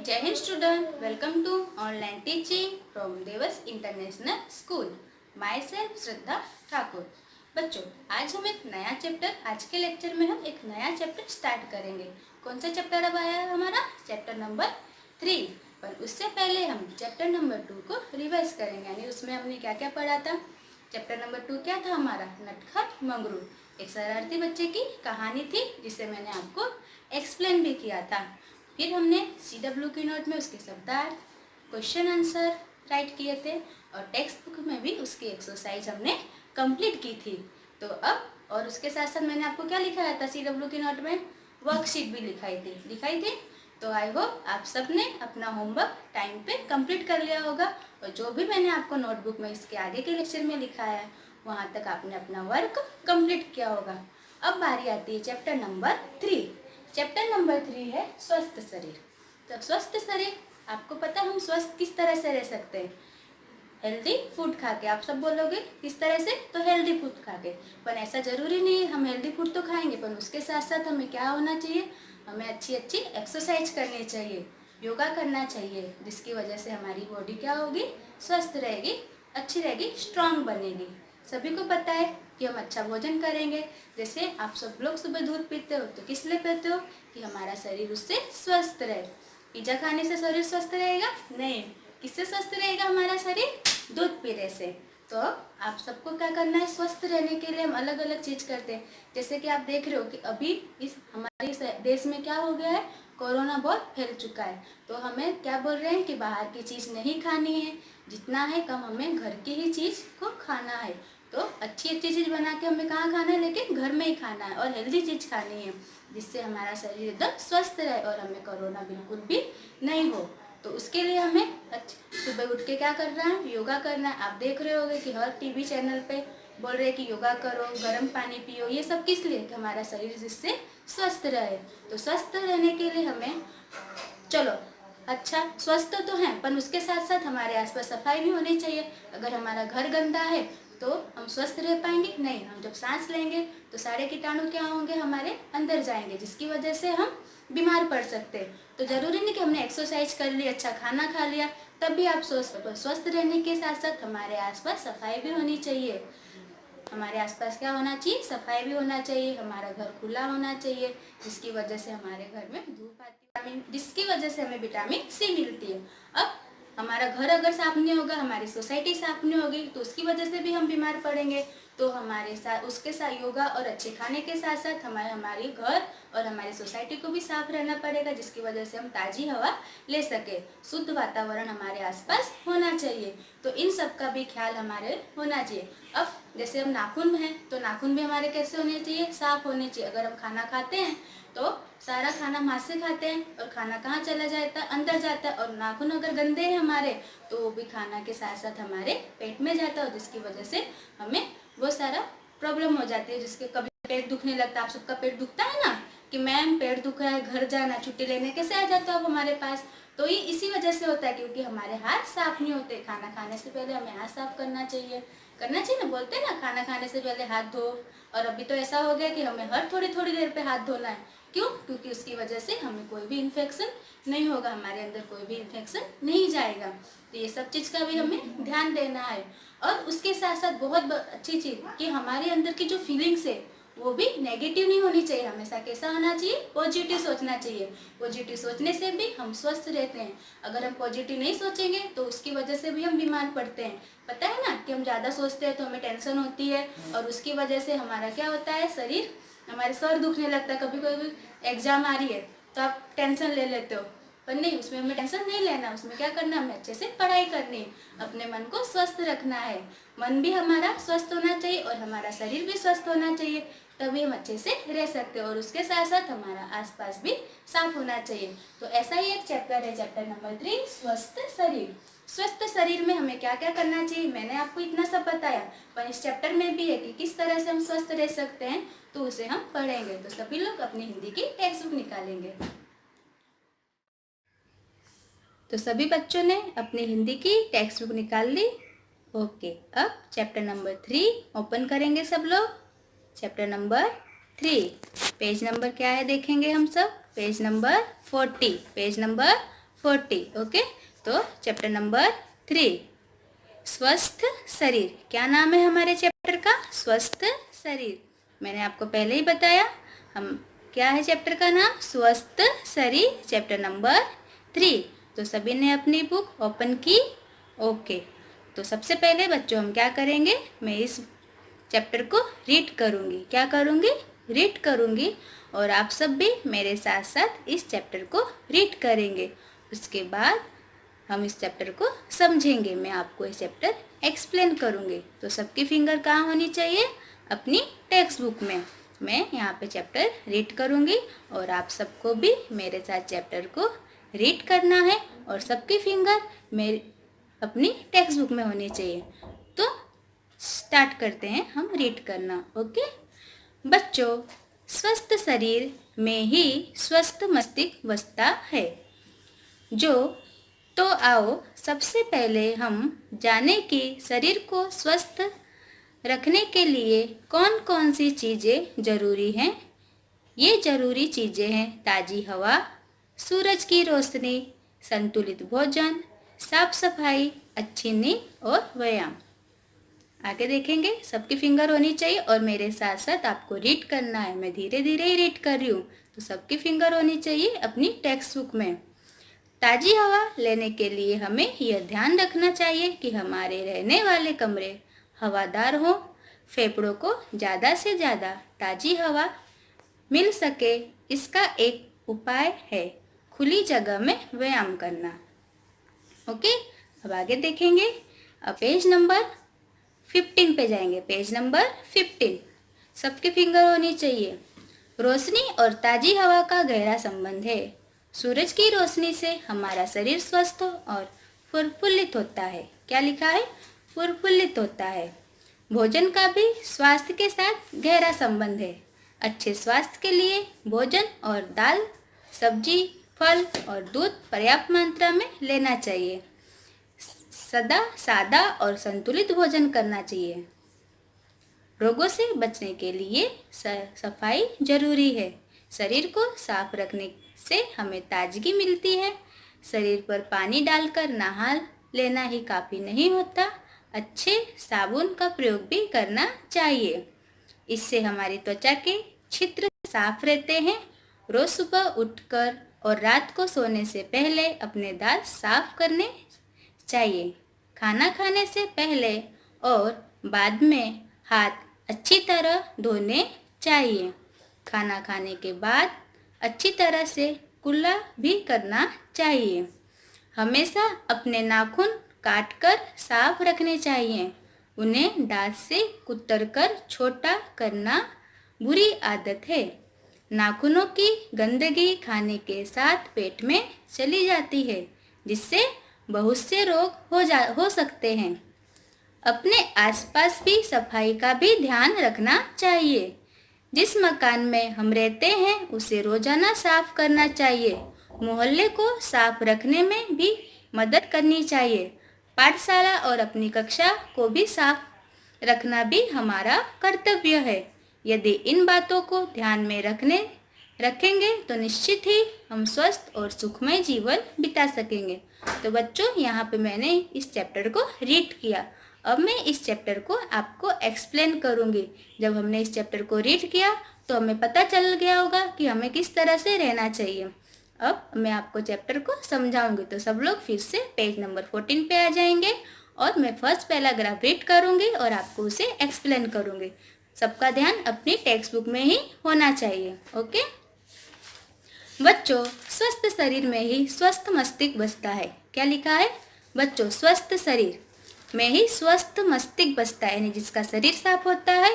जय हिंद student, welcome to online teaching from Devas international school. Myself Shraddha Thakur. बच्चों, आज हम एक नया चैप्टर, आज के लेक्चर में हम एक नया चैप्टर स्टार्ट करेंगे। कौन सा चैप्टर अब आया है हमारा? Chapter number 3। पर उससे पहले हम चैप्टर नंबर 2 को रिवाइज करेंगे, यानी उसमें हमने क्या क्या पढ़ा था। चैप्टर नंबर 2 क्या था हमारा? नटखट मंगरू, एक शरारती बच्चे की कहानी थी जिसे मैंने आपको एक्सप्लेन भी किया था। फिर हमने CW की नोट में उसके शब्दार्थ, क्वेश्चन आंसर राइट किए थे और टेक्स्ट बुक में भी उसकी एक्सरसाइज हमने कंप्लीट की थी। तो अब और उसके साथ साथ मैंने आपको क्या लिखाया था CW की नोट में? वर्कशीट भी लिखाई थी। तो आई होप आप सब ने अपना होमवर्क टाइम पे कंप्लीट कर लिया होगा और जो भी मैंने आपको नोटबुक में इसके आगे के लेक्चर में लिखाया है वहाँ तक आपने अपना वर्क कंप्लीट किया होगा। अब बारी आती है चैप्टर नंबर 3। चैप्टर नंबर 3 है स्वस्थ शरीर। तो स्वस्थ शरीर, आपको पता है हम स्वस्थ किस तरह से रह सकते हैं? हेल्दी फूड खा के। आप सब बोलोगे किस तरह से? तो हेल्दी फूड खा के। पर ऐसा जरूरी नहीं है, हम हेल्दी फूड तो खाएंगे पर उसके साथ साथ हमें क्या होना चाहिए? हमें अच्छी अच्छी एक्सरसाइज करनी चाहिए, योगा करना चाहिए, जिसकी वजह से हमारी बॉडी क्या होगी? स्वस्थ रहेगी, अच्छी रहेगी, स्ट्रांग बनेगी। सभी को पता है कि हम अच्छा भोजन करेंगे। जैसे आप सब लोग सुबह दूध पीते हो तो किस लिए पीते हो? कि हमारा शरीर उससे स्वस्थ रहे। पिज्जा खाने से शरीर स्वस्थ रहेगा? नहीं। किससे स्वस्थ रहेगा हमारा शरीर? दूध पीने से। तो आप सबको क्या करना है? स्वस्थ रहने के लिए हम अलग अलग चीज करते हैं। जैसे कि आप देख रहे हो कि अभी इस हमारे देश में क्या हो गया है? कोरोना बहुत फैल चुका है। तो हमें क्या बोल रहे हैं कि बाहर की चीज नहीं खानी है, जितना है कम हमें घर की ही चीज को खाना है। तो अच्छी अच्छी चीज बना के हमें कहाँ खाना है? लेकिन घर में ही खाना है और हेल्दी चीज खानी है, जिससे हमारा शरीर एकदम स्वस्थ रहे और हमें कोरोना बिल्कुल भी नहीं हो। तो उसके लिए हमें सुबह उठ के क्या करना है? योगा करना है। आप देख रहे होगे कि हर टीवी चैनल पे बोल रहे हैं कि योगा करो, गर्म पानी पियो। ये सब किस लिए? कि हमारा शरीर जिससे स्वस्थ रहे। तो स्वस्थ रहने के लिए हमें चलो अच्छा स्वस्थ तो है पर उसके साथ साथ हमारे आसपास सफाई भी होनी चाहिए। अगर हमारा घर गंदा है तो हम स्वस्थ रह पाएंगे नहीं। हम जब सांस लेंगे तो सारे कीटाणु क्या होंगे? हमारे अंदर जाएंगे, जिसकी वजह से हम बीमार पड़ सकते हैं। तो जरूरी नहीं कि हमने एक्सरसाइज कर ली, अच्छा खाना खा लिया तब भी आप स्वस्थ रहने के साथ साथ हमारे आसपास सफाई भी होनी चाहिए। हमारे आसपास क्या होना चाहिए? सफाई भी होना चाहिए। हमारा घर खुला होना चाहिए, जिसकी वजह से हमारे घर में धूप आती है, जिसकी वजह से हमें विटामिन C मिलती है। अब हमारा घर अगर साफ नहीं होगा, हमारी सोसाइटी साफ नहीं होगी तो उसकी वजह से भी हम बीमार पड़ेंगे। तो हमारे साथ उसके साथ योगा और अच्छे खाने के साथ साथ हमारे घर और हमारी सोसाइटी को भी साफ रहना पड़ेगा, जिसकी वजह से हम ताजी हवा ले सके। शुद्ध वातावरण हमारे आसपास होना चाहिए। तो इन सब का भी ख्याल हमारे होना चाहिए। अब जैसे हम नाखून हैं तो नाखून भी हमारे कैसे होने चाहिए? साफ होने चाहिए। अगर हम खाना खाते हैं तो सारा खाना हाथ से खाते हैं और खाना कहाँ चला जाता है? अंदर जाता है। और नाखून अगर गंदे हैं हमारे तो वो भी खाना के साथ साथ हमारे पेट में जाता है, जिसकी वजह से हमें वो सारा प्रॉब्लम हो जाती है। जिसके कभी पेट दुखने लगता है। आप सबका पेट दुखता है ना कि मैम पेट दुख रहा है, घर जाना, छुट्टी लेने, कैसे आ जाते हो आप हमारे पास? तो ये इसी वजह से होता है क्योंकि हमारे हाथ साफ नहीं होते। खाना खाने से पहले हमें हाथ साफ करना चाहिए ना। बोलते हैं ना खाना खाने से पहले हाथ धो। और अभी तो ऐसा हो गया कि हमें हर थोड़ी थोड़ी देर पे हाथ धोना है। क्यों? क्योंकि उसकी वजह से हमें कोई भी इन्फेक्शन नहीं होगा, हमारे अंदर कोई भी इन्फेक्शन नहीं जाएगा। तो ये सब चीज का भी हमें ध्यान देना है। और उसके साथ साथ बहुत अच्छी चीज कि हमारे अंदर की जो फीलिंग्स है वो भी नेगेटिव नहीं होनी चाहिए। हमेशा कैसा होना चाहिए? पॉजिटिव सोचना चाहिए। पॉजिटिव सोचने से भी हम स्वस्थ रहते हैं। अगर हम पॉजिटिव नहीं सोचेंगे तो उसकी वजह से भी हम बीमार पड़ते हैं। पता है ना कि हम ज़्यादा सोचते हैं तो हमें टेंशन होती है और उसकी वजह से हमारा क्या होता है? शरीर, हमारे सर दुखने लगता है। कभी कभी एग्जाम आ रही है तो आप टेंशन ले लेते हो, पर नहीं, उसमें हमें टेंशन नहीं लेना। उसमें क्या करना? हमें अच्छे से पढ़ाई करनी है, अपने मन को स्वस्थ रखना है। मन भी हमारा स्वस्थ होना चाहिए और हमारा शरीर भी स्वस्थ होना चाहिए, तभी हम अच्छे से रह सकते हैं। और उसके साथ साथ हमारा आसपास भी साफ होना चाहिए। तो ऐसा ही एक चैप्टर है, चैप्टर नंबर 3 स्वस्थ शरीर। स्वस्थ शरीर में हमें क्या क्या करना चाहिए मैंने आपको इतना सब बताया, पर इस चैप्टर में भी है कि किस तरह से हम स्वस्थ रह सकते हैं, तो उसे हम पढ़ेंगे। तो सभी लोग अपनी हिंदी की टेक्स्ट बुक निकालेंगे। तो सभी बच्चों ने अपनी हिंदी की टेक्स्ट बुक निकाल ली? ओके, अब चैप्टर नंबर 3 ओपन करेंगे सब लोग। चैप्टर नंबर 3 पेज नंबर क्या है देखेंगे हम सब? Page number 40। Page number 40। Okay, तो चैप्टर नंबर 3 स्वस्थ शरीर। क्या नाम है हमारे चैप्टर का? स्वस्थ शरीर। मैंने आपको पहले ही बताया हम क्या है चैप्टर का नाम, स्वस्थ शरीर, चैप्टर नंबर 3। तो सभी ने अपनी बुक ओपन की? ओके, तो सबसे पहले बच्चों हम क्या करेंगे, मैं इस चैप्टर को रीड करूँगी। क्या करूँगी? रीड करूँगी, और आप सब भी मेरे साथ साथ इस चैप्टर को रीड करेंगे। उसके बाद हम इस चैप्टर को समझेंगे। मैं आपको इस चैप्टर एक्सप्लेन करूँगी। तो सबकी फिंगर कहाँ होनी चाहिए? अपनी टेक्स्ट बुक में। मैं यहाँ पे चैप्टर रीड करूँगी और आप सबको भी मेरे साथ चैप्टर को रीड करना है, और सबकी फिंगर मेरी अपनी टेक्स्ट बुक में होनी चाहिए। तो स्टार्ट करते हैं हम रीड करना। ओके बच्चों, स्वस्थ शरीर में ही स्वस्थ मस्तिष्क बसता है। तो आओ सबसे पहले हम जाने कि शरीर को स्वस्थ रखने के लिए कौन कौन सी चीज़ें ज़रूरी हैं। ये ज़रूरी चीज़ें हैं ताज़ी हवा, सूरज की रोशनी, संतुलित भोजन, साफ सफाई, अच्छी नींद और व्यायाम। आगे देखेंगे, सबकी फिंगर होनी चाहिए और मेरे साथ साथ आपको रीड करना है। मैं धीरे धीरे ही रीड कर रही हूँ, तो सबकी फिंगर होनी चाहिए अपनी टेक्स्ट बुक में। ताज़ी हवा लेने के लिए हमें यह ध्यान रखना चाहिए कि हमारे रहने वाले कमरे हवादार हों। फेफड़ों को ज़्यादा से ज़्यादा ताज़ी हवा मिल सके, इसका एक उपाय है खुली जगह में व्यायाम करना। ओके, अब आगे देखेंगे। अब पेज नंबर 15 पे जाएंगे। पेज नंबर 15, सबकी फिंगर होनी चाहिए। रोशनी और ताज़ी हवा का गहरा संबंध है। सूरज की रोशनी से हमारा शरीर स्वस्थ और प्रफुल्लित होता है। क्या लिखा है? प्रफुल्लित होता है। भोजन का भी स्वास्थ्य के साथ गहरा संबंध है। अच्छे स्वास्थ्य के लिए भोजन और दाल, सब्जी, फल और दूध पर्याप्त मात्रा में लेना चाहिए। सदा सादा और संतुलित भोजन करना चाहिए। रोगों से बचने के लिए सफाई जरूरी है। शरीर को साफ रखने से हमें ताजगी मिलती है। शरीर पर पानी डालकर नहा लेना ही काफ़ी नहीं होता, अच्छे साबुन का प्रयोग भी करना चाहिए। इससे हमारी त्वचा के छिद्र साफ रहते हैं। रोज सुबह उठकर और रात को सोने से पहले अपने दांत साफ करने चाहिए। खाना खाने से पहले और बाद में हाथ अच्छी तरह धोने चाहिए। खाना खाने के बाद अच्छी तरह से कुल्ला भी करना चाहिए। हमेशा अपने नाखून काटकर साफ रखने चाहिए। उन्हें दांत से कुतरकर छोटा करना बुरी आदत है। नाखूनों की गंदगी खाने के साथ पेट में चली जाती है, जिससे बहुत से रोग हो सकते हैं। अपने आसपास भी सफाई का भी ध्यान रखना चाहिए। जिस मकान में हम रहते हैं उसे रोजाना साफ करना चाहिए। मोहल्ले को साफ रखने में भी मदद करनी चाहिए। पाठशाला और अपनी कक्षा को भी साफ रखना भी हमारा कर्तव्य है। यदि इन बातों को ध्यान में रखेंगे तो निश्चित ही हम स्वस्थ और सुखमय जीवन बिता सकेंगे। तो बच्चों, यहाँ पे मैंने इस चैप्टर को रीड किया। अब मैं इस चैप्टर को आपको एक्सप्लेन करूँगी। जब हमने इस चैप्टर को रीड किया तो हमें पता चल गया होगा कि हमें किस तरह से रहना चाहिए। अब मैं आपको चैप्टर को समझाऊंगी। तो सब लोग फिर से पेज नंबर 14 पे आ जाएंगे और मैं फर्स्ट पैराग्राफ रीड करूँगी और आपको उसे एक्सप्लेन करूँगी। सबका ध्यान अपनी टेक्स्ट बुक में ही होना चाहिए। ओके बच्चों, स्वस्थ शरीर में ही स्वस्थ मस्तिष्क बसता है। क्या लिखा है बच्चों? स्वस्थ शरीर में ही स्वस्थ मस्तिष्क बसता है। यानी जिसका शरीर साफ होता है,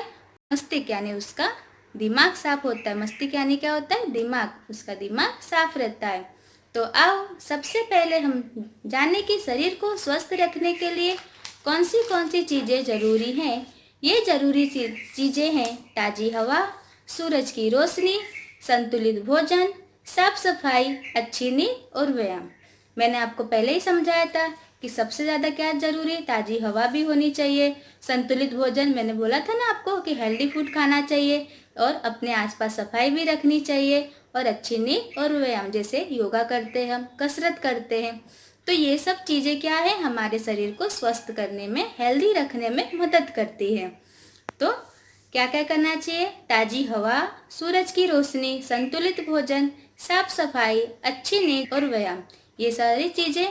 मस्तिष्क यानी उसका दिमाग साफ होता है। मस्तिष्क यानी क्या होता है? दिमाग। उसका दिमाग साफ रहता है। तो आओ सबसे पहले हम जाने कि शरीर को स्वस्थ रखने के लिए कौन सी चीज़ें ज़रूरी हैं। ये ज़रूरी चीज़ें हैं ताज़ी हवा, सूरज की रोशनी, संतुलित भोजन, साफ सफाई, अच्छी नींद और व्यायाम। मैंने आपको पहले ही समझाया था कि सबसे ज़्यादा क्या ज़रूरी है? ताज़ी हवा भी होनी चाहिए। संतुलित भोजन, मैंने बोला था ना आपको कि हेल्दी फूड खाना चाहिए। और अपने आसपास सफाई भी रखनी चाहिए और अच्छी नींद और व्यायाम, जैसे योगा करते हैं हम, कसरत करते हैं, तो ये सब चीज़ें क्या है, हमारे शरीर को स्वस्थ करने में, हेल्दी रखने में मदद करती है। तो क्या क्या करना चाहिए, ताज़ी हवा, सूरज की रोशनी, संतुलित भोजन, साफ सफाई, अच्छी नींद और व्यायाम, ये सारी चीज़ें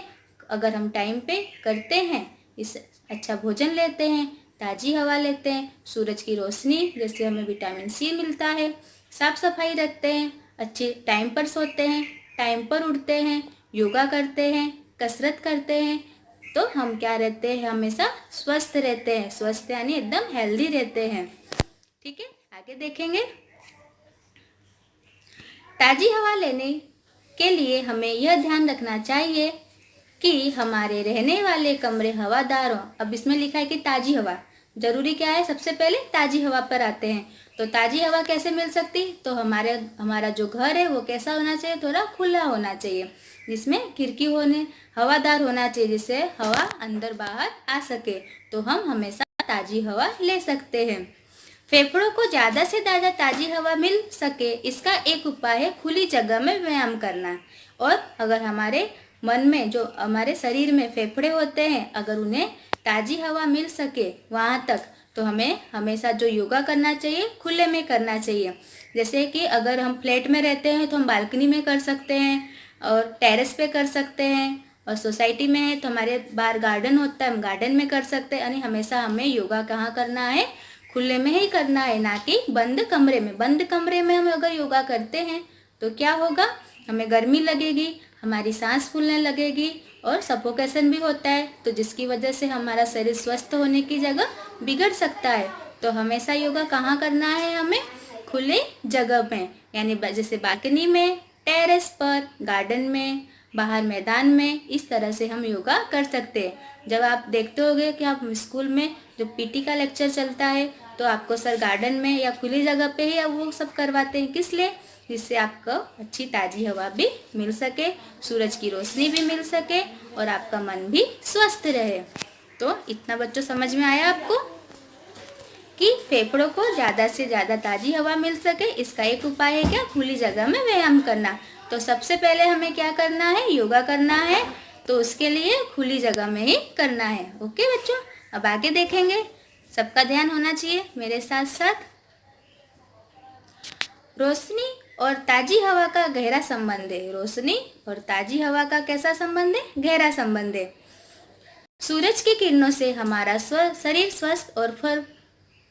अगर हम टाइम पे करते हैं, इस अच्छा भोजन लेते हैं, ताज़ी हवा लेते हैं, सूरज की रोशनी जैसे हमें विटामिन सी मिलता है, साफ सफाई रखते हैं, अच्छे टाइम पर सोते हैं, टाइम पर उठते हैं, योगा करते हैं, कसरत करते हैं, तो हम क्या रहते हैं, हमेशा स्वस्थ रहते हैं। स्वस्थ यानी एकदम हेल्दी रहते हैं। ठीक है, आगे देखेंगे। ताज़ी हवा लेने के लिए हमें यह ध्यान रखना चाहिए कि हमारे रहने वाले कमरे हवादार हों। अब इसमें लिखा है कि ताज़ी हवा, जरूरी क्या है, सबसे पहले ताज़ी हवा पर आते हैं। तो ताज़ी हवा कैसे मिल सकती, तो हमारा जो घर है वो कैसा होना चाहिए, थोड़ा खुला होना चाहिए, जिसमें खिड़की होने हवादार होना चाहिए, जिससे हवा अंदर बाहर आ सके, तो हम हमेशा ताज़ी हवा ले सकते हैं। फेफड़ों को ज़्यादा से ज़्यादा ताज़ी हवा मिल सके, इसका एक उपाय है खुली जगह में व्यायाम करना। और अगर हमारे मन में, जो हमारे शरीर में फेफड़े होते हैं, अगर उन्हें ताज़ी हवा मिल सके वहाँ तक, तो हमें हमेशा जो योगा करना चाहिए खुले में करना चाहिए। जैसे कि अगर हम फ्लैट में रहते हैं तो हम बालकनी में कर सकते हैं और टेरेस पे कर सकते हैं, और सोसाइटी में है तो हमारे बाहर गार्डन होता है, हम गार्डन में कर सकते हैं। यानी हमेशा हमें योगा कहाँ करना है, खुले में ही करना है, ना कि बंद कमरे में। बंद कमरे में हम अगर योगा करते हैं तो क्या होगा, हमें गर्मी लगेगी, हमारी सांस फूलने लगेगी और सफोकेशन भी होता है, तो जिसकी वजह से हमारा शरीर स्वस्थ होने की जगह बिगड़ सकता है। तो हमेशा योगा कहाँ करना है, हमें खुले जगह पे, यानी जैसे बालकनी में, टेरेस पर, गार्डन में, बाहर मैदान में, इस तरह से हम योगा कर सकते हैं। जब आप देखते होंगे कि आप स्कूल में जो पीटी का लेक्चर चलता है, तो आपको सर गार्डन में या खुली जगह पे ही वो सब करवाते हैं, किस लिए, जिससे आपको अच्छी ताज़ी हवा भी मिल सके, सूरज की रोशनी भी मिल सके और आपका मन भी स्वस्थ रहे। तो इतना बच्चों समझ में आया आपको कि फेफड़ों को ज़्यादा से ज़्यादा ताज़ी हवा मिल सके, इसका एक उपाय है क्या, खुली जगह में व्यायाम करना। तो सबसे पहले हमें क्या करना है, योगा करना है, तो उसके लिए खुली जगह में ही करना है। ओके बच्चों, अब आगे देखेंगे। सबका ध्यान होना चाहिए मेरे साथ साथ। रोशनी और ताज़ी हवा का गहरा संबंध है। रोशनी और ताज़ी हवा का कैसा संबंध है, गहरा संबंध है। सूरज की किरणों से हमारा शरीर स्वस्थ और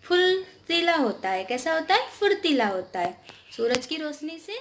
फुर्तीला होता है। कैसा होता है, फुर्तीला होता है। सूरज की रोशनी से,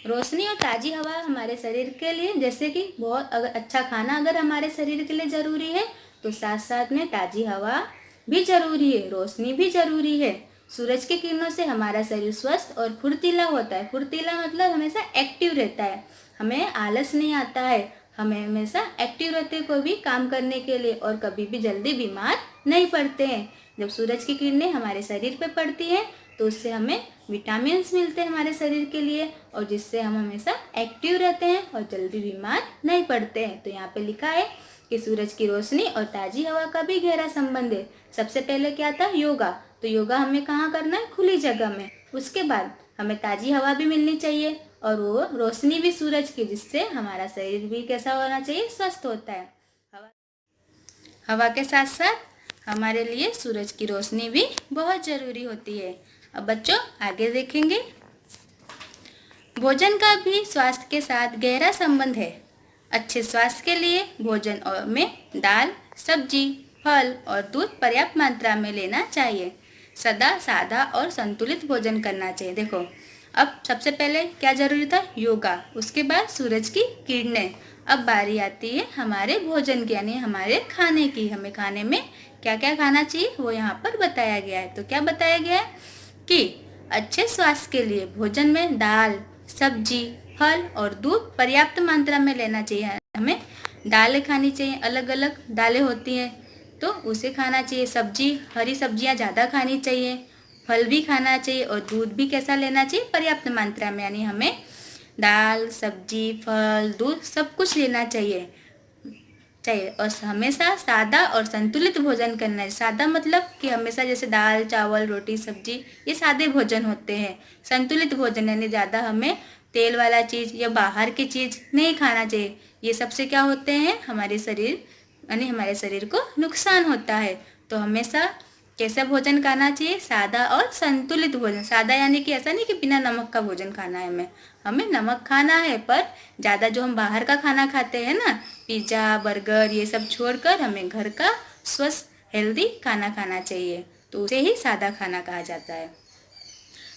रोशनी और ताज़ी हवा हमारे शरीर के लिए, जैसे कि बहुत अगर अच्छा खाना अगर हमारे शरीर के लिए ज़रूरी है, तो साथ साथ में ताज़ी हवा भी ज़रूरी है, रोशनी भी ज़रूरी है। सूरज की किरणों से हमारा शरीर स्वस्थ और फुर्तीला होता है। फुर्तीला मतलब हमेशा एक्टिव रहता है, हमें आलस नहीं आता है, हमें हमेशा एक्टिव रहते हैं कोई भी काम करने के लिए, और कभी भी जल्दी बीमार नहीं पड़ते हैं। जब सूरज की किरणें हमारे शरीर पे पड़ती हैं तो उससे हमें विटामिन्स मिलते हैं हमारे शरीर के लिए, और जिससे हम हमेशा एक्टिव रहते हैं और जल्दी बीमार नहीं पड़ते हैं। तो यहाँ पे लिखा है कि सूरज की रोशनी और ताज़ी हवा का भी गहरा संबंध है। सबसे पहले क्या था, योगा। तो योगा हमें कहाँ करना है, खुली जगह में। उसके बाद हमें ताज़ी हवा भी मिलनी चाहिए और वो रोशनी भी सूरज की, जिससे हमारा शरीर भी कैसा होना चाहिए, स्वस्थ होता है। हवा के साथ साथ हमारे लिए सूरज की रोशनी भी बहुत ज़रूरी होती है। अब बच्चों आगे देखेंगे। भोजन का भी स्वास्थ्य के साथ गहरा संबंध है। अच्छे स्वास्थ्य के लिए भोजन में दाल, सब्जी, फल और दूध पर्याप्त मात्रा में लेना चाहिए। सदा सादा और संतुलित भोजन करना चाहिए। देखो, अब सबसे पहले क्या जरूरी था, योगा, उसके बाद सूरज की किरणें। अब बारी आती है हमारे भोजन की, यानी हमारे खाने की। हमें खाने में क्या क्या खाना चाहिए वो यहाँ पर बताया गया है। तो क्या बताया गया है कि अच्छे स्वास्थ्य के लिए भोजन में दाल, सब्जी, फल और दूध पर्याप्त मात्रा में लेना चाहिए। हमें दालें खानी चाहिए, अलग अलग दालें होती हैं तो उसे खाना चाहिए। सब्जी, हरी सब्जियाँ ज़्यादा खानी चाहिए, फल भी खाना चाहिए और दूध भी कैसा लेना चाहिए, पर्याप्त मात्रा में। यानी हमें दाल, सब्जी, फल, दूध सब कुछ लेना चाहिए। चाहिए और हमेशा सादा और संतुलित भोजन करना चाहिए। सादा मतलब कि हमेशा जैसे दाल चावल रोटी सब्जी ये सादे भोजन होते हैं। संतुलित भोजन यानी ज़्यादा हमें तेल वाला चीज़ या बाहर की चीज़ नहीं खाना चाहिए। ये सबसे क्या होते हैं, हमारे शरीर यानी हमारे शरीर को नुकसान होता है। तो हमेशा कैसा भोजन खाना चाहिए, सादा और संतुलित भोजन। सादा यानी कि ऐसा नहीं कि बिना नमक का भोजन खाना है, हमें नमक खाना है, पर ज़्यादा जो हम बाहर का खाना खाते हैं ना, पिज़्ज़ा बर्गर ये सब छोड़कर हमें घर का स्वस्थ हेल्दी खाना खाना चाहिए। तो उसे ही सादा खाना कहा जाता है।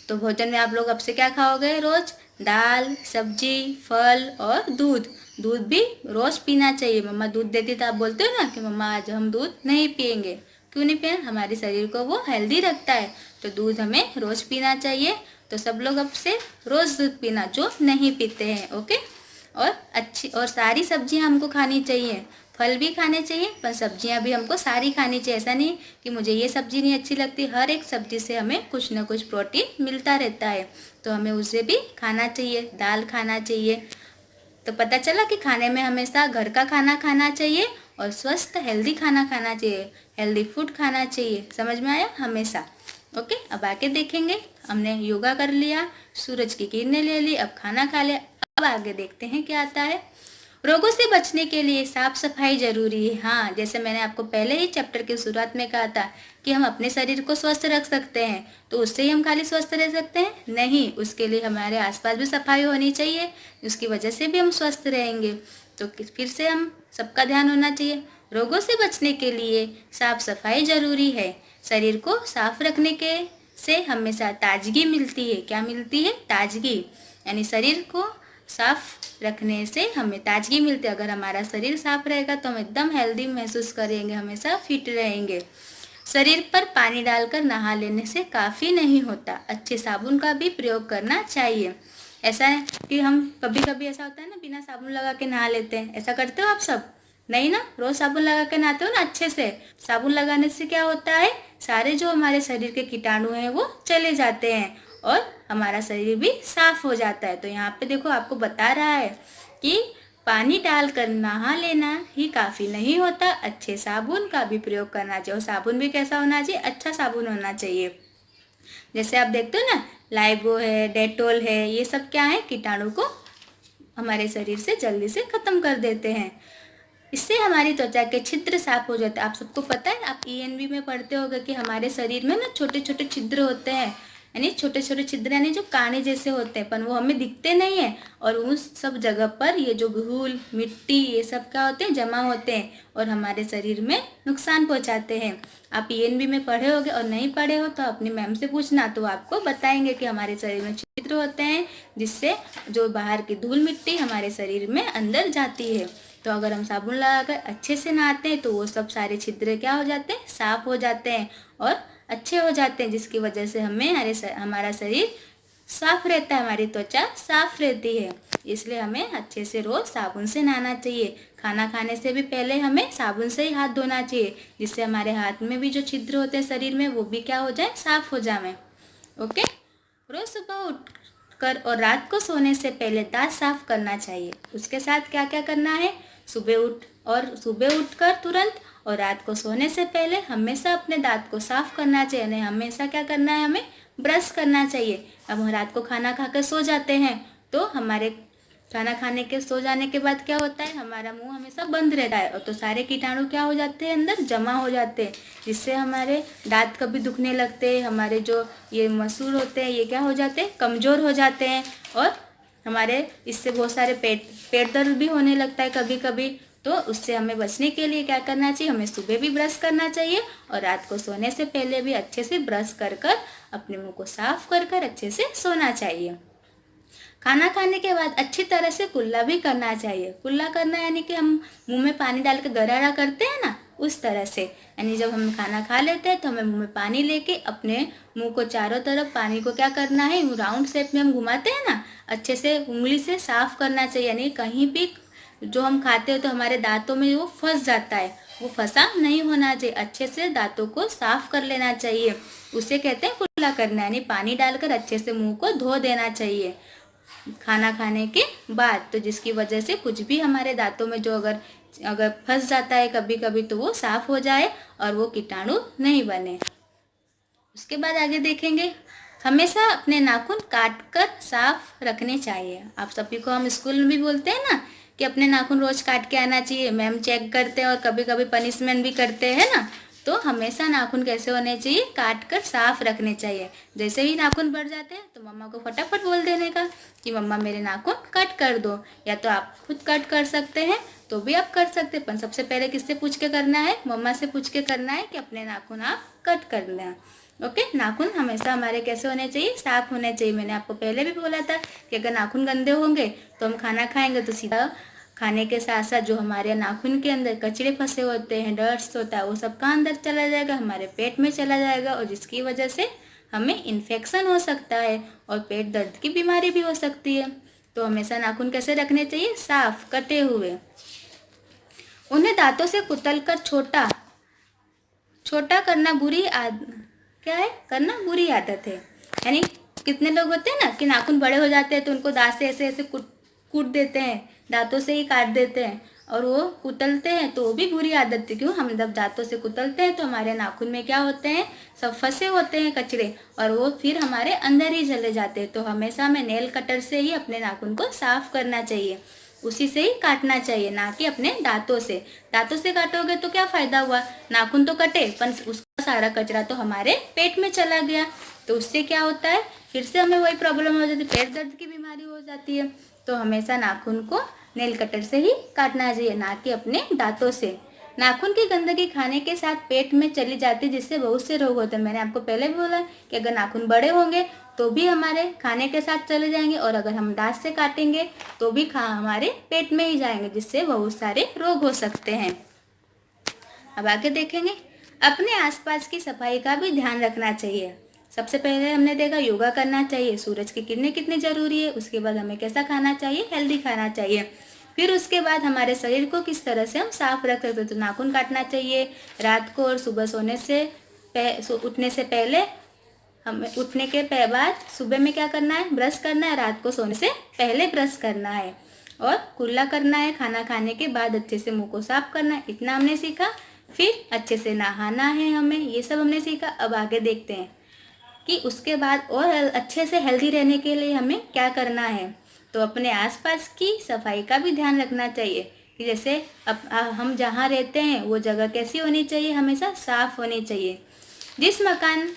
तो भोजन में आप लोग अब से क्या खाओगे, रोज दाल सब्जी फल और दूध। दूध भी रोज पीना चाहिए। मम्मा दूध देती तो आप बोलते हो ना कि मम्मा आज हम दूध नहीं पियेंगे। क्यों नहीं पिए, हमारे शरीर को वो हेल्दी रखता है। तो दूध हमें रोज पीना चाहिए। तो सब लोग अब से रोज दूध पीना जो नहीं पीते हैं, ओके। और अच्छी और सारी सब्जियां हमको खानी चाहिए, फल भी खाने चाहिए, पर सब्जियां भी हमको सारी खानी चाहिए। ऐसा नहीं कि मुझे ये सब्जी नहीं अच्छी लगती, हर एक सब्जी से हमें कुछ ना कुछ प्रोटीन मिलता रहता है, तो हमें उसे भी खाना चाहिए। दाल खाना चाहिए। तो पता चला कि खाने में हमेशा घर का खाना खाना चाहिए और स्वस्थ हेल्दी खाना खाना चाहिए, हेल्दी फूड खाना चाहिए। समझ में आया हमेशा, ओके। अब आके देखेंगे, हमने योगा कर लिया, सूरज की किरणें ले ली, अब खाना खा लिया। अब आगे देखते हैं क्या आता है। रोगों से बचने के लिए साफ सफाई जरूरी है। हाँ, जैसे मैंने आपको पहले ही चैप्टर की शुरुआत में कहा था कि हम अपने शरीर को स्वस्थ रख सकते हैं, तो उससे ही हम खाली स्वस्थ रह सकते हैं नहीं, उसके लिए हमारे आसपास भी सफाई होनी चाहिए, उसकी वजह से भी हम स्वस्थ रहेंगे। तो फिर से हम सबका ध्यान होना चाहिए। रोगों से बचने के लिए साफ सफाई जरूरी है। शरीर को साफ रखने के से हमेशा ताजगी मिलती है। क्या मिलती है, ताजगी। यानी शरीर को साफ रखने से हमें ताजगी मिलती है। अगर हमारा शरीर साफ रहेगा तो हम एकदम हेल्दी महसूस करेंगे, हमेशा फिट रहेंगे। शरीर पर पानी डालकर नहा लेने से काफ़ी नहीं होता, अच्छे साबुन का भी प्रयोग करना चाहिए। ऐसा है कि हम कभी कभी ऐसा होता है ना, बिना साबुन लगा के नहा लेते हैं। ऐसा करते हो आप सब? नहीं ना, रोज साबुन लगा के नहाते हो ना अच्छे से। साबुन लगाने से क्या होता है, सारे जो हमारे शरीर के कीटाणु हैं वो चले जाते हैं और हमारा शरीर भी साफ हो जाता है। तो यहाँ पे देखो आपको बता रहा है कि पानी डालकर नहा लेना ही काफ़ी नहीं होता, अच्छे साबुन का भी प्रयोग करना चाहिए। और साबुन भी कैसा होना चाहिए, अच्छा साबुन होना चाहिए। जैसे आप देखते हो ना, लाइबो है, डेटोल है, ये सब क्या है, कीटाणु को हमारे शरीर से जल्दी से खत्म कर देते हैं। इससे हमारी त्वचा के छिद्र साफ हो जाते हैं। आप सबको पता है, आप ईएनवी में पढ़ते होंगे कि हमारे शरीर में ना छोटे छोटे छिद्र होते हैं, यानी छोटे छोटे छिद्र यानी जो कांटे जैसे होते हैं, पर वो हमें दिखते नहीं है। और उस सब जगह पर ये जो धूल मिट्टी ये सब क्या होते हैं, जमा होते हैं और हमारे शरीर में नुकसान पहुंचाते हैं। आप ईएनवी में पढ़े होगे और नहीं पढ़े हो तो अपनी मैम से पूछना, तो आपको बताएंगे कि हमारे शरीर में छिद्र होते हैं जिससे जो बाहर की धूल मिट्टी हमारे शरीर में अंदर जाती है। तो अगर हम साबुन लगाकर अच्छे से नहाते हैं तो वो सब सारे छिद्र क्या हो जाते हैं, साफ हो जाते हैं और अच्छे हो जाते हैं, जिसकी वजह से हमारा शरीर साफ रहता है, हमारी त्वचा साफ रहती है। इसलिए हमें अच्छे से रोज साबुन से नहाना चाहिए। खाना खाने से भी पहले हमें साबुन से ही हाथ धोना चाहिए, जिससे हमारे हाथ में भी जो छिद्र होते हैं शरीर में वो भी क्या हो जाए, साफ हो जाए, ओके। रोज सुबह उठ कर और रात को सोने से पहले दांत साफ करना चाहिए। उसके साथ क्या क्या करना है, सुबह उठकर तुरंत और रात को सोने से पहले हमेशा अपने दांत को साफ करना चाहिए। नहीं, हमेशा क्या करना है, हमें ब्रश करना चाहिए। अब हम रात को खाना खाकर सो जाते हैं तो हमारे खाना खाने के सो जाने के बाद क्या होता है, हमारा मुंह हमेशा बंद रहता है और तो सारे कीटाणु क्या हो जाते हैं, अंदर जमा हो जाते हैं, जिससे हमारे दांत कभी दुखने लगते हैं, हमारे जो ये मसूड़ होते हैं ये क्या हो जाते हैं, कमज़ोर हो जाते हैं और हमारे इससे बहुत सारे पेट दर्द भी होने लगता है कभी कभी। तो उससे हमें बचने के लिए क्या करना चाहिए, हमें सुबह भी ब्रश करना चाहिए और रात को सोने से पहले भी अच्छे से ब्रश कर अपने मुंह को साफ कर अच्छे से सोना चाहिए। खाना खाने के बाद अच्छी तरह से कुल्ला भी करना चाहिए। कुल्ला करना यानी कि हम मुंह में पानी डाल के गरारा करते हैं ना, उस तरह से। यानी जब हम खाना खा लेते हैं तो हमें मुंह में पानी लेके अपने मुंह को चारों तरफ पानी को क्या करना है, राउंड शेप में हम घुमाते हैं ना, अच्छे से उंगली से साफ करना चाहिए। यानी कहीं भी जो हम खाते हो तो हमारे दांतों में वो फंस जाता है, वो फंसा नहीं होना चाहिए। अच्छे से दांतों को साफ कर लेना चाहिए, उसे कहते हैं कुल्ला करना। यानी पानी डालकर अच्छे से मुंह को धो देना चाहिए। खाना खाने के बाद, तो जिसकी वजह से कुछ भी हमारे दांतों में जो अगर फंस जाता है कभी कभी तो वो साफ हो जाए और वो कीटाणु नहीं बने। उसके बाद आगे देखेंगे, हमेशा अपने नाखून काट कर साफ रखने चाहिए। आप सभी को हम स्कूल में भी बोलते हैं ना कि अपने नाखून रोज काट के आना चाहिए, मैम चेक करते हैं और कभी कभी पनिशमेंट भी करते हैं ना। तो हमेशा नाखून कैसे होने चाहिए, काट कर साफ रखने चाहिए। जैसे ही नाखून बढ़ जाते हैं तो मम्मा को फटाफट बोल देने का कि मम्मा मेरे नाखून कट कर दो, या तो आप खुद कट कर सकते हैं तो भी आप कर सकते हैं, पर सबसे पहले किससे पूछ के करना है, मम्मा से पूछ के करना है कि अपने नाखून आप कट कर लें। ओके, नाखून हमेशा हमारे कैसे होने चाहिए, साफ होने चाहिए। मैंने आपको पहले भी बोला था कि अगर नाखून गंदे होंगे तो हम खाना खाएंगे तो सीधा खाने के साथ साथ जो हमारे नाखून के अंदर कचरे फंसे होते हैं, डस्ट होता है, वो सब का अंदर चला जाएगा, हमारे पेट में चला जाएगा और जिसकी वजह से हमें इन्फेक्शन हो सकता है और पेट दर्द की बीमारी भी हो सकती है। तो हमेशा नाखून कैसे रखने चाहिए, साफ कटे हुए। उन्हें दांतों से कुतल कर छोटा छोटा करना करना बुरी आदत है। यानी कितने लोग होते हैं ना कि नाखून बड़े हो जाते हैं तो उनको दांत से ऐसे ऐसे कूट देते हैं, दांतों से ही काट देते हैं और वो कुतलते हैं, तो वो भी बुरी आदत है। क्यों, हम जब दांतों से कुतलते हैं तो हमारे नाखून में क्या होते हैं, सब फंसे होते हैं कचरे, और वो फिर हमारे अंदर ही चले जाते हैं। तो हमेशा हमें नेल कटर से ही अपने नाखून को साफ करना चाहिए, उसी से ही काटना चाहिए, ना कि अपने दांतों से। दांतों से काटोगे तो क्या फायदा हुआ, नाखून तो कटे पर उसका सारा कचरा तो हमारे पेट में चला गया, तो उससे क्या होता है, फिर से हमें वही प्रॉब्लम हो जाती है, पेट दर्द की बीमारी हो जाती है। तो हमेशा नाखून को नेल कटर से ही काटना चाहिए, ना कि अपने दांतों से। नाखून की गंदगी खाने के साथ पेट में चली जाती है, जिससे बहुत से रोग होते हैं। मैंने आपको पहले भी बोला कि अगर नाखून बड़े होंगे तो भी हमारे खाने के साथ चले जाएंगे, और अगर हम दांत से काटेंगे तो भी हमारे पेट में ही जाएंगे, जिससे बहुत सारे रोग हो सकते हैं। अब आगे देखेंगे, अपने आसपास की सफाई का भी ध्यान रखना चाहिए। सबसे पहले हमने देखा योगा करना चाहिए, सूरज की किरणें कितनी जरूरी है। उसके बाद हमें कैसा खाना चाहिए, हेल्दी खाना चाहिए। फिर उसके बाद हमारे शरीर को किस तरह से हम साफ रख सकते हैं, तो नाखून काटना चाहिए रात को, और सुबह उठने से पहले, हमें उठने के बाद सुबह में क्या करना है, ब्रश करना है, रात को सोने से पहले ब्रश करना है, और कुल्ला करना है, खाना खाने के बाद अच्छे से मुंह को साफ करना है। इतना हमने सीखा। फिर अच्छे से नहाना है हमें, ये सब हमने सीखा। अब आगे देखते हैं कि उसके बाद और अच्छे से हेल्दी रहने के लिए हमें क्या करना है। तो अपने आसपास की सफाई का भी ध्यान रखना चाहिए कि जैसे हम जहाँ रहते हैं वो जगह कैसी होनी चाहिए, हमेशा साफ होनी चाहिए। जिस मकान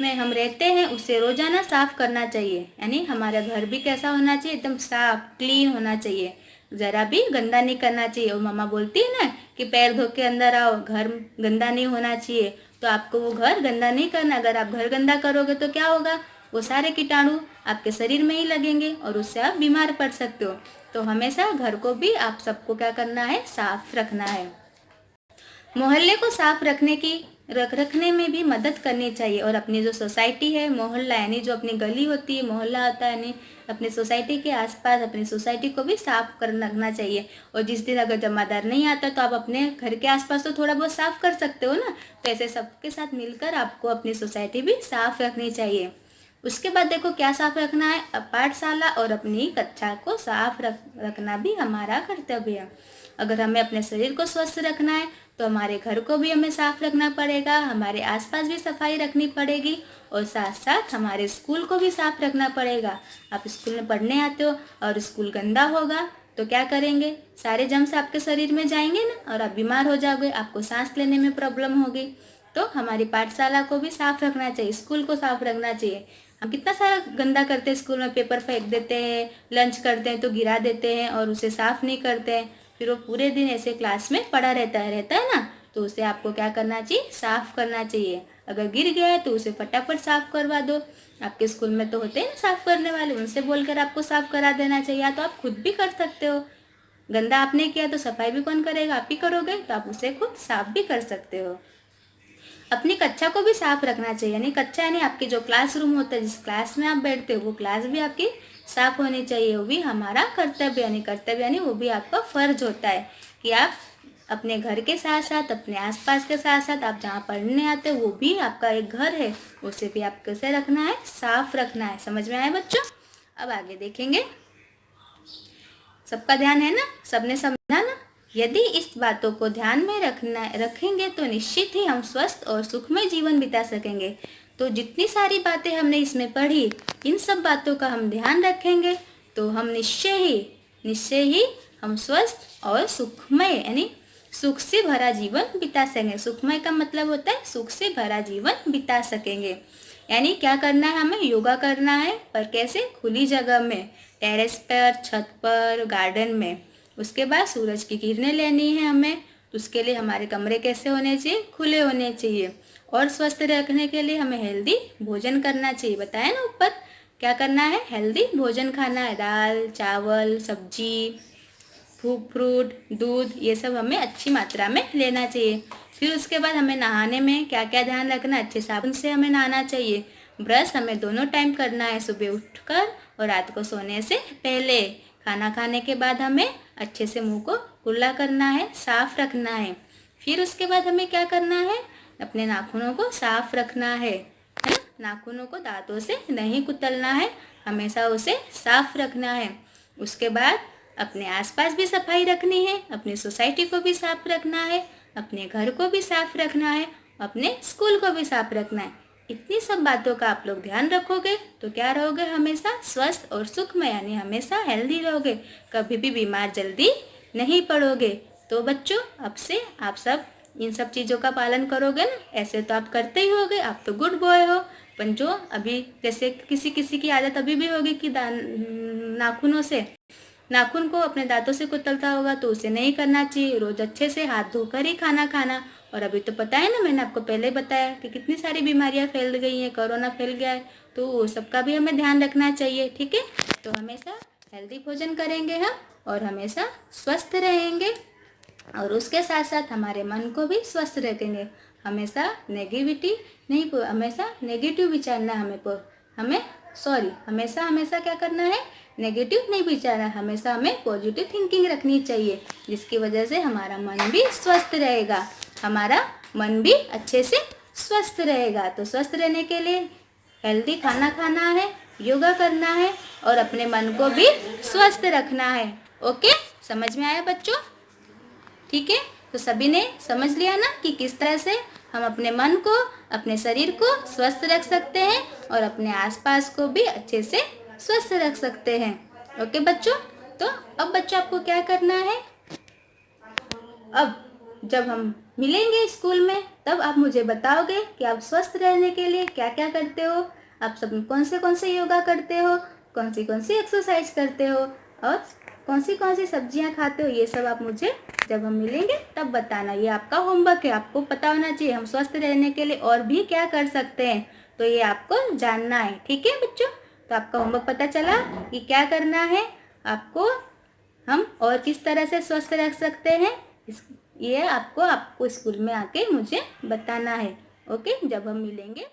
में हम रहते हैं उसे रोजाना साफ करना चाहिए, यानी हमारा घर भी कैसा होना चाहिए, एकदम साफ क्लीन होना चाहिए, जरा भी गंदा नहीं करना चाहिए। और मम्मा बोलती है ना कि पैर धो के अंदर आओ, घर गंदा नहीं होना चाहिए, तो आपको वो घर गंदा नहीं करना। अगर आप घर गंदा करोगे तो क्या होगा, वो सारे कीटाणु आपके शरीर में ही लगेंगे और उससे आप बीमार पड़ सकते हो। तो हमेशा घर को भी आप सबको क्या करना है, साफ रखना है। मोहल्ले को साफ रखने में भी मदद करनी चाहिए, और अपनी जो सोसाइटी है, मोहल्ला यानी जो अपनी गली होती है, मोहल्ला होता है यानी अपनी सोसाइटी के आसपास अपनी सोसाइटी को भी साफ कर रखना चाहिए। और जिस दिन अगर जमादार नहीं आता तो आप अपने घर के आसपास तो थोड़ा बहुत साफ कर सकते हो ना, तो ऐसे सबके साथ मिलकर आपको अपनी सोसाइटी भी साफ रखनी चाहिए। उसके बाद देखो क्या साफ रखना है, पाठशाला और अपनी कक्षा को साफ रखना भी हमारा कर्तव्य है। अगर हमें अपने शरीर को स्वस्थ रखना है तो हमारे घर को भी हमें साफ रखना पड़ेगा, हमारे आसपास भी सफाई रखनी पड़ेगी, और साथ साथ हमारे स्कूल को भी साफ रखना पड़ेगा। आप स्कूल में पढ़ने आते हो और स्कूल गंदा होगा तो क्या करेंगे, सारे जर्म्स आपके शरीर में जाएंगे ना, और आप बीमार हो जाओगे, आपको सांस लेने में प्रॉब्लम होगी। तो हमारी पाठशाला को भी साफ रखना चाहिए, स्कूल को साफ रखना चाहिए। हम कितना सारा गंदा करते हैं, स्कूल में पेपर फेंक देते हैं, लंच करते हैं तो गिरा देते हैं और उसे साफ नहीं करते हैं, फिर वो पूरे दिन ऐसे क्लास में पड़ा रहता है ना। तो उसे आपको क्या करना चाहिए, साफ करना चाहिए। अगर गिर गया है तो उसे फटाफट साफ करवा दो। आपके स्कूल में तो होते हैं ना साफ करने वाले, उनसे बोलकर आपको साफ करा देना चाहिए, या तो आप खुद भी कर सकते हो। गंदा आपने किया तो सफाई भी कौन करेगा, आप ही करोगे, तो आप उसे खुद साफ भी कर सकते हो। अपनी कक्षा को भी साफ रखना चाहिए, यानी कक्षा यानी आपकी जो क्लासरूम होता है, जिस क्लास में आप बैठते हो वो क्लास भी आपकी साफ होनी चाहिए। वो भी हमारा कर्तव्य यानी वो भी आपका फर्ज होता है कि आप अपने घर के साथ साथ अपने आसपास के साथ साथ आप जहाँ पढ़ने आते हो वो भी आपका एक घर है, उसे भी आप कैसे रखना है, साफ रखना है। समझ में आया बच्चों। अब आगे देखेंगे। सबका ध्यान है ना, सबने समझा ना। यदि इस बातों को ध्यान में रखेंगे तो निश्चित ही हम स्वस्थ और सुखमय जीवन बिता सकेंगे। तो जितनी सारी बातें हमने इसमें पढ़ी, इन सब बातों का हम ध्यान रखेंगे तो हम निश्चय ही हम स्वस्थ और सुखमय यानी सुख से भरा जीवन बिता सकेंगे। सुखमय का मतलब होता है सुख से भरा जीवन बिता सकेंगे। यानी क्या करना है, हमें योगा करना है, पर कैसे, खुली जगह में, टेरेस पर, छत पर, गार्डन में। उसके बाद सूरज की किरणें लेनी है हमें, तो उसके लिए हमारे कमरे कैसे होने चाहिए, खुले होने चाहिए। और स्वस्थ रखने के लिए हमें हेल्दी भोजन करना चाहिए। बताया ना ऊपर, क्या करना है, हेल्दी भोजन खाना है, दाल चावल सब्जी फ्रूट दूध, ये सब हमें अच्छी मात्रा में लेना चाहिए। फिर उसके बाद हमें नहाने में क्या क्या ध्यान रखना, अच्छे साबुन से हमें नहाना चाहिए। ब्रश हमें दोनों टाइम करना है, सुबह उठकर और रात को सोने से पहले। खाना खाने के बाद हमें अच्छे से मुंह को कुल्ला करना है, साफ रखना है। फिर उसके बाद हमें क्या करना है, अपने नाखूनों को साफ रखना है ना। नाखूनों को दांतों से नहीं कुतलना है, हमेशा उसे साफ रखना है। उसके बाद अपने आसपास भी सफाई रखनी है, अपनी सोसाइटी को भी साफ रखना है, अपने घर को भी साफ रखना है, अपने स्कूल को भी साफ रखना है। इतनी सब बातों का आप लोग ध्यान रखोगे तो क्या रहोगे, हमेशा स्वस्थ और सुखमय यानी हमेशा हेल्दी रहोगे, कभी भी बीमार जल्दी नहीं पड़ोगे। तो बच्चों, अब से आप सब इन सब चीज़ों का पालन करोगे ना। ऐसे तो आप करते ही होगे, आप तो गुड बॉय हो। पर जो अभी जैसे किसी किसी की आदत अभी भी होगी कि नाखून को अपने दांतों से कुतलता होगा, तो उसे नहीं करना चाहिए। रोज अच्छे से हाथ धोकर ही खाना खाना। और अभी तो पता है ना, मैंने आपको पहले बताया कि कितनी सारी बीमारियां फैल गई हैं, कोरोना फैल गया है, तो सबका भी हमें ध्यान रखना चाहिए। ठीक है, तो हमेशा हेल्दी भोजन करेंगे हम और हमेशा स्वस्थ रहेंगे, और उसके साथ साथ हमारे मन को भी स्वस्थ रखेंगे। हमेशा नेगेटिव विचार ना हमेशा क्या करना है, नेगेटिव नहीं विचारना, हमेशा हमें पॉजिटिव थिंकिंग रखनी चाहिए, जिसकी वजह से हमारा मन भी स्वस्थ रहेगा, हमारा मन भी अच्छे से स्वस्थ रहेगा। तो स्वस्थ रहने के लिए हेल्दी खाना खाना है, योगा करना है और अपने मन को भी स्वस्थ रखना है। ओके, समझ में आया बच्चों? ठीक है, तो सभी ने समझ लिया ना कि किस तरह से हम अपने मन को, अपने शरीर को स्वस्थ रख सकते हैं और अपने आसपास को भी अच्छे से स्वस्थ रख सकते हैं। ओके बच्चों, तो अब बच्चों आपको क्या करना है, अब जब हम मिलेंगे स्कूल में तब आप मुझे बताओगे कि आप स्वस्थ रहने के लिए क्या क्या करते हो, आप सब कौन से योगा करते हो, कौन सी एक्सरसाइज करते हो और कौन सी सब्जियां खाते हो। ये सब आप मुझे जब हम मिलेंगे तब बताना। ये आपका होमवर्क है, आपको पता होना चाहिए हम स्वस्थ रहने के लिए और भी क्या कर सकते हैं, तो ये आपको जानना है। ठीक है बच्चों, तो आपका होमवर्क पता चला कि क्या करना है आपको, हम और किस तरह से स्वस्थ रख सकते हैं, ये आपको स्कूल में आके मुझे बताना है। ओके, जब हम मिलेंगे